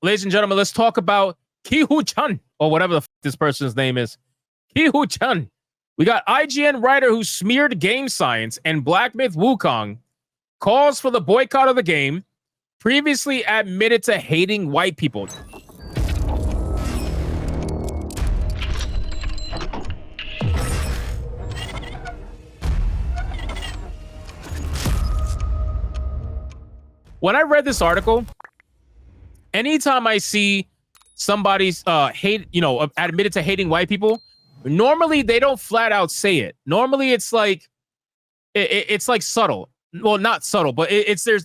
ladies and gentlemen, let's talk about Ki-Hu-chan, or whatever the this person's name is. Ki-Hu-chan. We got IGN writer who smeared game science and Black Myth Wukong calls for the boycott of the game, previously admitted to hating white people. When I read this article, anytime I see somebody's admitted to hating white people, normally they don't flat out say it. Normally it's like it's like subtle. Well, not subtle, but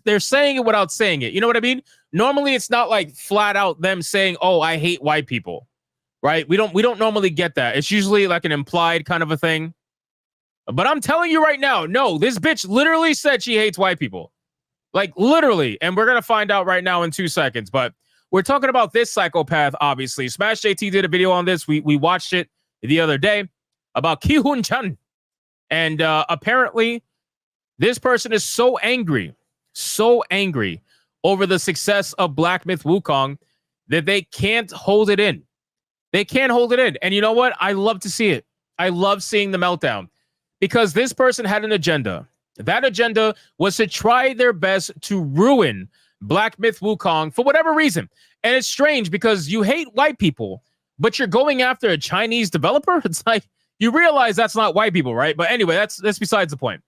they're saying it without saying it. You know what I mean? Normally it's not like flat out them saying, "Oh, I hate white people." Right? We don't normally get that. It's usually like an implied kind of a thing. But I'm telling you right now, no, this bitch literally said she hates white people. Like literally, and we're gonna find out right now in 2 seconds. But we're talking about this psychopath, obviously. Smash JT did a video on this. We watched it the other day about Ki-Hun-chan. And apparently, this person is so angry over the success of Black Myth Wukong that they can't hold it in. They can't hold it in. And you know what? I love to see it. I love seeing the meltdown because this person had an agenda. That agenda was to try their best to ruin Black Myth Wukong for whatever reason. And it's strange because you hate white people, but you're going after a Chinese developer. It's like you realize that's not white people, right? But anyway, that's besides the point.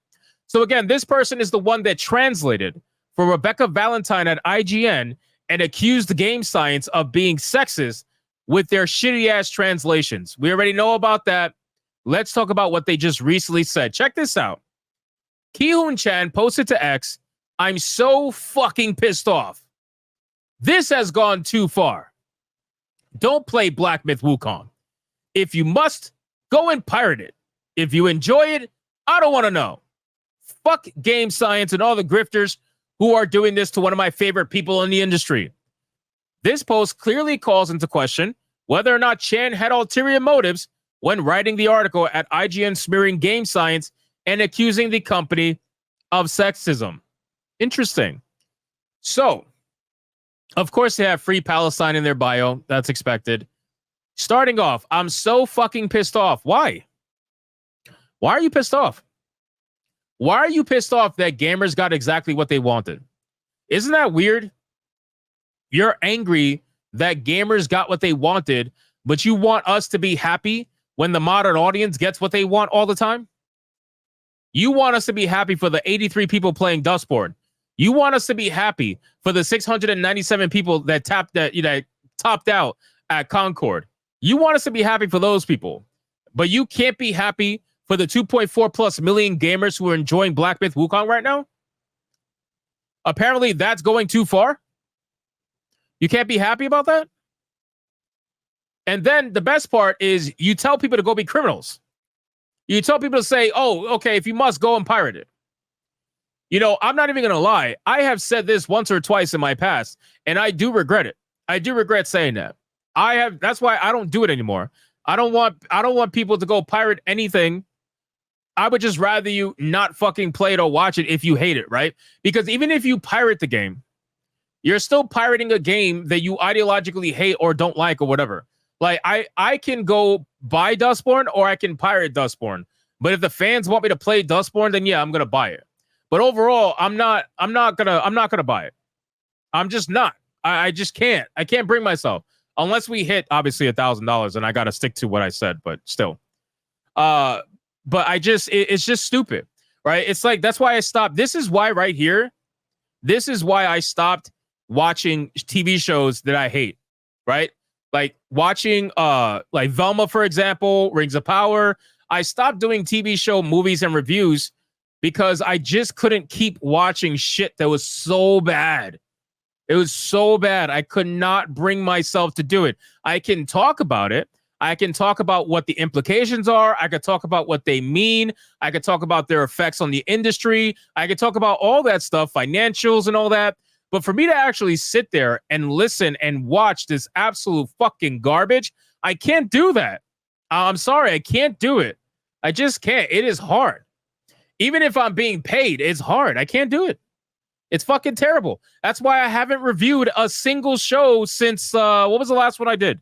So again, this person is the one that translated for Rebecca Valentine at IGN and accused Game Science of being sexist with their shitty ass translations. We already know about that. Let's talk about what they just recently said. Check this out. Ki-Hun-chan posted to X, "I'm so fucking pissed off. This has gone too far. Don't play Black Myth Wukong. If you must, go and pirate it. If you enjoy it, I don't want to know. Fuck Game Science and all the grifters who are doing this to one of my favorite people in the industry." This post clearly calls into question whether or not Chan had ulterior motives when writing the article at IGN smearing Game Science and accusing the company of sexism. Interesting. So, of course, they have Free Palestine in their bio. That's expected. Starting off, I'm so fucking pissed off. Why? Why are you pissed off? Why are you pissed off that gamers got exactly what they wanted? Isn't that weird? You're angry that gamers got what they wanted, but you want us to be happy when the modern audience gets what they want all the time? You want us to be happy for the 83 people playing Dustborn. You want us to be happy for the 697 people that topped out at Concord. You want us to be happy for those people, but you can't be happy for the 2.4 plus million gamers who are enjoying Black Myth Wukong right now? Apparently that's going too far. You can't be happy about that? And then the best part is you tell people to go be criminals. You tell people to say, "Oh, okay, if you must, go and pirate it." You know, I'm not even going to lie. I have said this once or twice in my past, and I do regret it. I do regret saying that. That's why I don't do it anymore. I don't want people to go pirate anything. I would just rather you not fucking play it or watch it if you hate it, right? Because even if you pirate the game, you're still pirating a game that you ideologically hate or don't like or whatever. Like I can go buy Dustborn or I can pirate Dustborn. But if the fans want me to play Dustborn, then yeah, I'm gonna buy it. But overall, I'm not gonna buy it. I'm just not. I just can't. I can't bring myself unless we hit obviously $1,000, and I gotta stick to what I said. But still, but it's just stupid, right? It's like that's why I stopped. This is why right here. This is why I stopped watching TV shows that I hate, right? Like watching like Velma, for example, Rings of Power. I stopped doing TV show movies and reviews because I just couldn't keep watching shit that was so bad. It was so bad. I could not bring myself to do it. I can talk about it. I can talk about what the implications are. I could talk about what they mean. I could talk about their effects on the industry. I could talk about all that stuff, financials and all that. But for me to actually sit there and listen and watch this absolute fucking garbage, I can't do that. I'm sorry, I can't do it. I just can't. It is hard. Even if I'm being paid, it's hard. I can't do it. It's fucking terrible. That's why I haven't reviewed a single show since what was the last one I did?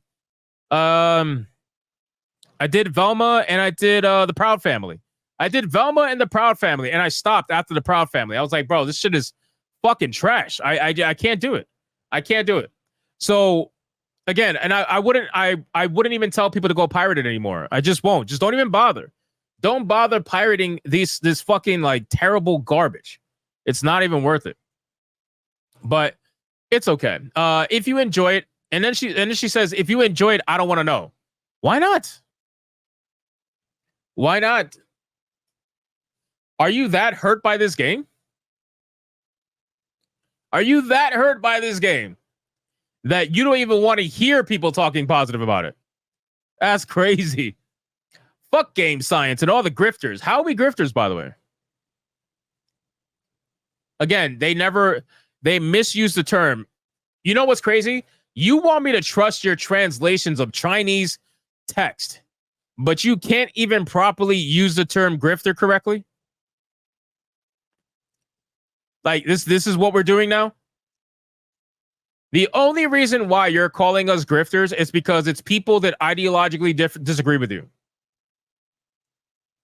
I did Velma and I did the Proud Family. I did Velma and the Proud Family, and I stopped after the Proud Family. I was like, bro, this shit is fucking trash. I can't do it. I can't do it. So again, and I wouldn't even tell people to go pirate it anymore. I just won't. Just don't even bother. Don't bother pirating this fucking like terrible garbage. It's not even worth it. But it's okay. If you enjoy it, and then she says, if you enjoy it, I don't want to know. Why not? Why not? Are you that hurt by this game? Are you that hurt by this game that you don't even want to hear people talking positive about it? That's crazy. Fuck game science and all the grifters. How are we grifters, by the way? Again, they misuse the term. You know what's crazy? You want me to trust your translations of Chinese text, but you can't even properly use the term grifter correctly? Like this is what we're doing now? The only reason why you're calling us grifters is because it's people that ideologically disagree with you.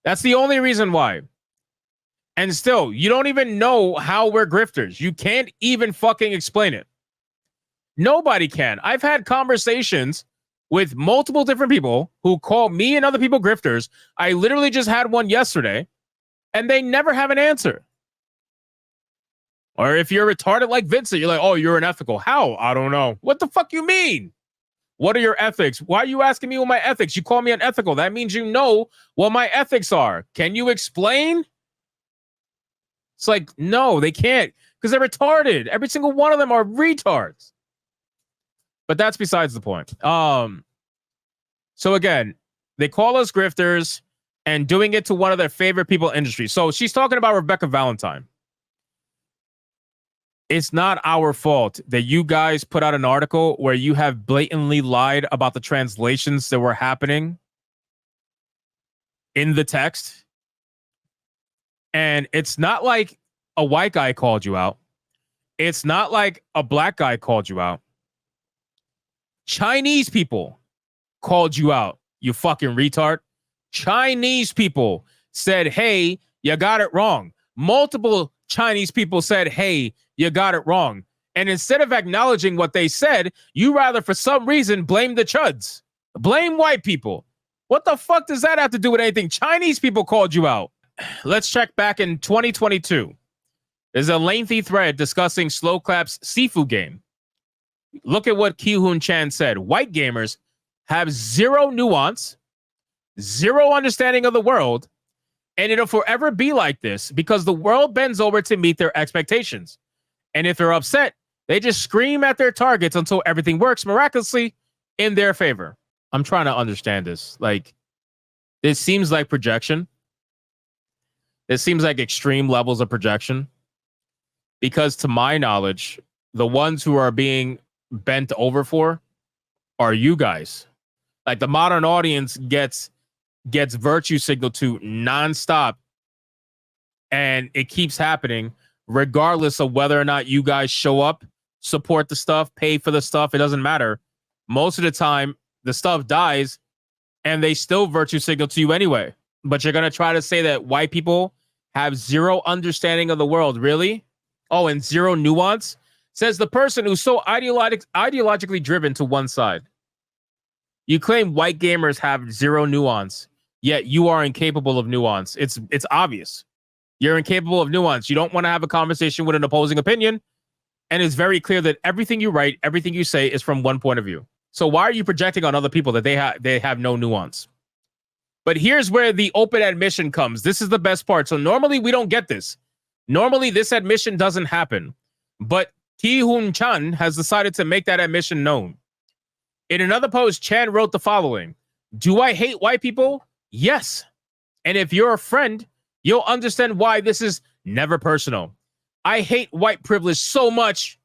That's the only reason why. And still, you don't even know how we're grifters. You can't even fucking explain it. Nobody can. I've had conversations with multiple different people who call me and other people grifters. I literally just had one yesterday, and they never have an answer. Or if you're retarded like Vincent, you're like, oh, you're unethical. How? I don't know. What the fuck you mean? What are your ethics? Why are you asking me what my ethics? You call me unethical. That means you know what my ethics are. Can you explain? It's like, no, they can't, because they're retarded. Every single one of them are retards. But that's besides the point. So again, they call us grifters and doing it to one of their favorite people in the industry. So she's talking about Rebecca Valentine. It's not our fault that you guys put out an article where you have blatantly lied about the translations that were happening in the text. And it's not like a white guy called you out. It's not like a black guy called you out. Chinese people called you out, you fucking retard. Chinese people said, hey, you got it wrong. Multiple Chinese people said, hey, you got it wrong. And instead of acknowledging what they said, you rather, for some reason, blame the chuds. Blame white people. What the fuck does that have to do with anything? Chinese people called you out. Let's check back in 2022. There's a lengthy thread discussing Slow Clap's Sifu game. Look at what Ki-Hoon Chan said. White gamers have zero nuance, zero understanding of the world, and it'll forever be like this because the world bends over to meet their expectations. And if they're upset, they just scream at their targets until everything works miraculously in their favor. I'm trying to understand this. Like, this seems like projection. It seems like extreme levels of projection. Because to my knowledge, the ones who are being bent over for are you guys. Like, the modern audience gets virtue signaled to nonstop. And it keeps happening regardless of whether or not you guys show up, support the stuff, pay for the stuff. It doesn't matter. Most of the time, the stuff dies and they still virtue signal to you anyway. But you're going to try to say that white people have zero understanding of the world. Really? Oh, and zero nuance? Says the person who's so ideologically driven to one side. You claim white gamers have zero nuance, yet you are incapable of nuance. It's obvious. You're incapable of nuance. You don't want to have a conversation with an opposing opinion. And it's very clear that everything you write, everything you say is from one point of view. So why are you projecting on other people that they have no nuance? But here's where the open admission comes. This is the best part. So normally we don't get this. Normally this admission doesn't happen. But Ki-Hoon Chan has decided to make that admission known. In another post, Chan wrote the following. Do I hate white people? Yes. And if you're a friend, you'll understand why this is never personal. I hate white privilege so much.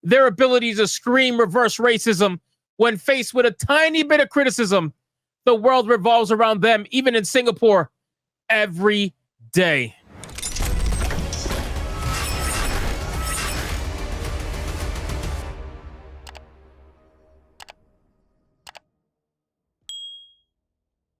Their ability to scream reverse racism when faced with a tiny bit of criticism. The world revolves around them, even in Singapore, every day.